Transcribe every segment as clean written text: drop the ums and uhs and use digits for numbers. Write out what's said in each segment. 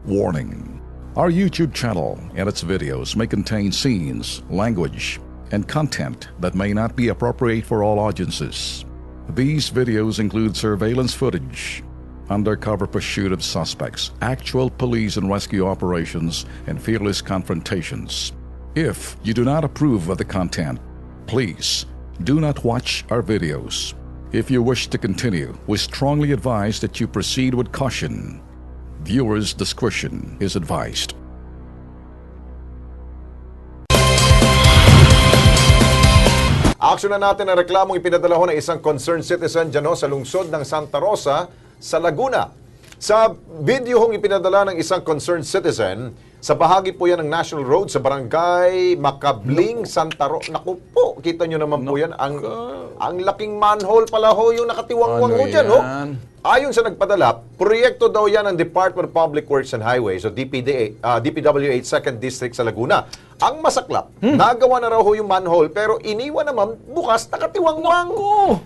Warning: our YouTube channel and its videos may contain scenes, language, and content that may not be appropriate for all audiences. These videos include surveillance footage, undercover pursuit of suspects, actual police and rescue operations, and fearless confrontations. If you do not approve of the content, please do not watch our videos. If you wish to continue, we strongly advise that you proceed with caution. Viewers' discretion is advised. Aksyon na natin ang reklamong ipinadala ho ng isang concerned citizen dyan ho sa lungsod ng Santa Rosa sa Laguna. Sa video hong ipinadala ng isang concerned citizen, sa bahagi po yan ng National Road sa barangay Makabling, Santa Rosa. Naku po, kita nyo naman po yan. Ang laking manhole pala ho yung nakatiwangwang ho dyan. Ho. Ayon sa nagpadala, proyekto daw yan ng Department of Public Works and Highways o DPWH 2nd District sa Laguna. Ang masaklap, nagawa na raw ho yung manhole pero iniwan naman bukas nakatiwangwang.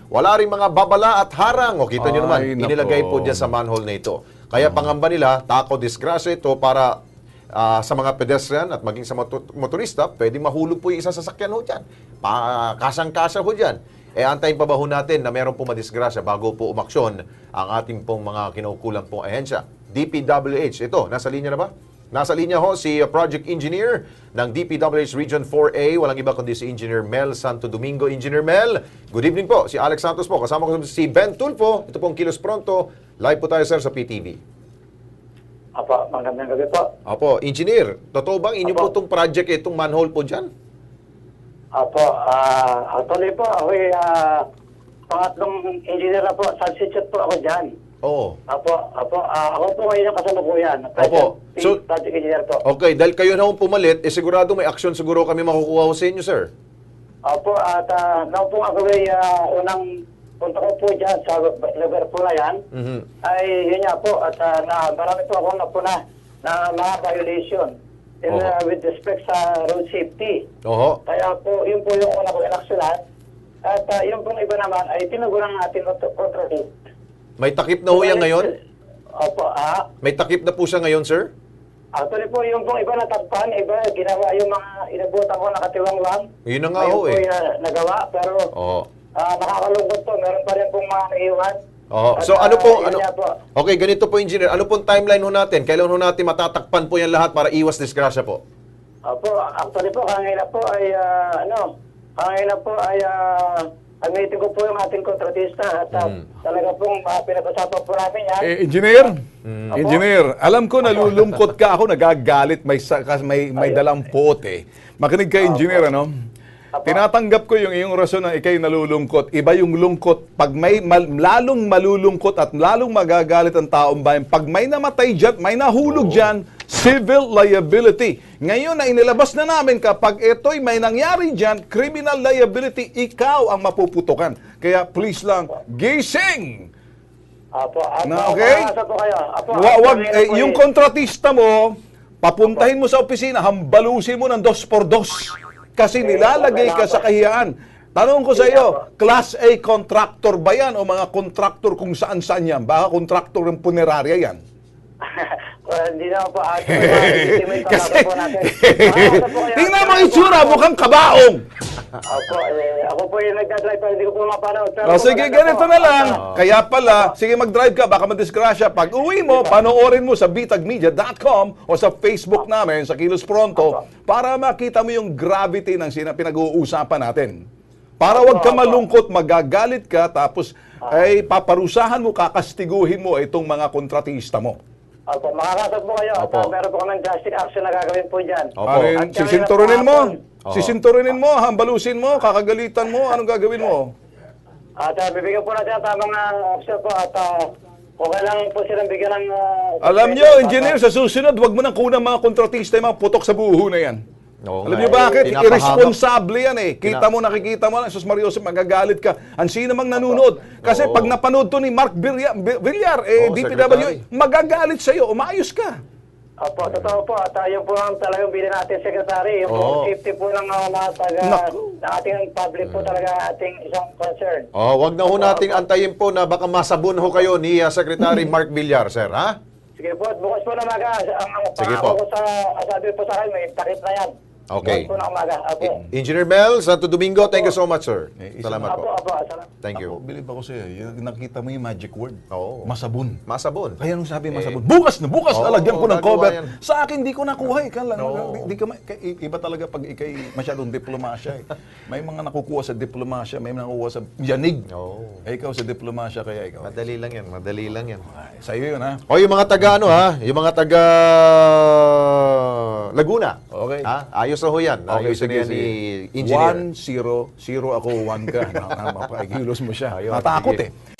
Wala rin mga babala at harang. O kita nyo naman, inilagay po dyan sa manhole na ito. Kaya pangamba nila, tako disgrasya ito para sa mga pedestrian at maging sa motorista, pwede mahulog po yung isang sasakyan ho dyan. Kasang-kasa ho dyan. Antayin pa ba ho natin na meron po madisgrasya bago po umaksyon ang ating pong mga kinaukulang pong ahensya. DPWH, ito, nasa linya na ba? Nasa linya ho si Project Engineer ng DPWH Region 4A, walang iba kundi si Engineer Mel Santo Domingo. Engineer Mel, good evening po. Si Alex Santos po, kasama ko si Ben Tulfo. Ito pong Kilos Pronto. Live po tayo sir sa PTV. Apo, magandang gabi po. Apo, Engineer, totoo bang inyo po itong project, itong manhole po dyan? Apo, actually po, ako pangatlong engineer na po, substitute po ako dyan. Oo. Apo, ako po ngayon ang kasalukuyan. Opo. So, project engineer po. Okay, dahil kayo na hong pumalit, sigurado may aksyon siguro kami makukuha ho sa inyo, sir. Apo, at nang po ako unang punta ko po dyan sa lugar po na yan, ay yun nga po, at marami po akong napuna na mga violation with respect sa road safety. Kaya po, yun po yung una ko inaksyonan. At yung pong iba naman ay tinuguran natin control. May takip na ho yan ngayon? Opo, May takip na po siya ngayon, sir? Actually po, yung pong iba natakpan, iba ginawa yung mga inabutan ko nakatiwangwang. Yun na nga ho eh. Yun po yung nagawa, pero nakakalungkot po, meron pa rin pong mga naiwan. So ano po, okay, ganito po engineer, ano pong timeline ho natin? Kailan ho natin matatakpan po yan lahat para iwas disgrasya po? Opo, actually po, kanina po ay, admitin ko po yung ating kontratista at talaga pong pinag-usapan po namin yan. Engineer, engineer, alam ko nalulungkot ka ako, nagagalit, may dalang pote. Makinig ka, engineer, ano? Tinatanggap ko yung iyong rason na ikay nalulungkot. Iba yung lungkot. Pag may lalong malulungkot at lalong magagalit ang taong bayan, pag may namatay dyan, may nahulog dyan, civil liability. Ngayon na inilabas na namin kapag ito'y may nangyari dyan, criminal liability, ikaw ang mapuputukan. Kaya please lang, gising! Okay? Yung kontratista mo, papuntahin mo sa opisina, hambalusin mo ng 2x2. Kasi nilalagay ka sa kahiyaan. Tanong ko sa iyo, Class A contractor ba yan o mga contractor kung saan-saan yan? Baka contractor ng punerarya yan? Hindi na po. Kasi, tingnan mo itsura, mukhang kabaong. Ako po yung nagdadrive pero hindi ko po mapanood. Sige, ganito na lang. Kaya pala, sige mag-drive ka, baka madisgrasya. Pag uwi mo, panoorin mo sa bitagmedia.com o sa Facebook namin, sa Kilos Pronto, para makita mo yung gravity ng pinag-uusapan natin. Para wag ka malungkot, magagalit ka, tapos ay paparusahan mo, kakastiguhin mo itong mga kontratista mo. Opo, makakasap po kayo. Meron po kami drastic action na gagawin po dyan. Sisinturinin mo. Sisinturinin mo, hambalusin mo, kakagalitan mo, anong gagawin mo? At bibigyan po natin ang tamang action po at okay lang po silang bigyan ng... Alam nyo, engineer, sa susunod, wag mo nang kunang mga kontratista yung mga putok sa buho na yan. Alam niyo bakit? Irresponsable yan eh. Nakikita mo lang, Sus Marioso, magagalit ka. Ang sino mang nanonood. Kasi pag napanood to ni Mark Villar, DPW, magagalit sa'yo, umayos ka. Opo, totoo po. At yun po ang talagang bilhin natin, Secretary. Yung po safety po ng mga ating public po talaga ating isang concern. Wag na ho nating antayin po na baka masabon ho kayo ni Secretary Mark Villar, sir, ha? Sige po, bukas po na umaga. Ang Sige pangako po. ko sabi po sa akin, may takip na yan. Okay. Bukas po na umaga. Apo. Engineer Mel, Santo Domingo, thank you so much, sir. Salamat Apo, po. apo. Salamat. Thank Ako, you. believe ako sa'yo. Yung nakita mo yung magic word. Oo. Masabon. Masabon. Kaya nung sabi masabon, bukas na bukas, Oo, lalagyan ko ng gagawa cover. yan. Sa akin, di ko nakuha. Ika lang. Oo. Di ka, iba talaga pag ikay masyadong diplomasya. May mga nakukuha sa diplomasya, may mga nakukuha sa yanig. Oo. Ikaw sa diplomasya, kaya ikaw. Madali lang yan, madali lang yan. Ay, sa'yo yun, ha? O yung mga taga yung mga taga Laguna. Okay. Ha? Ayos na ho yan. Okay, Ayos sige, na yan ni sige. Engineer. 1-0, 0 ako, 1 ka. Mapakikilos mo siya. Ayun, Natakot sige. eh.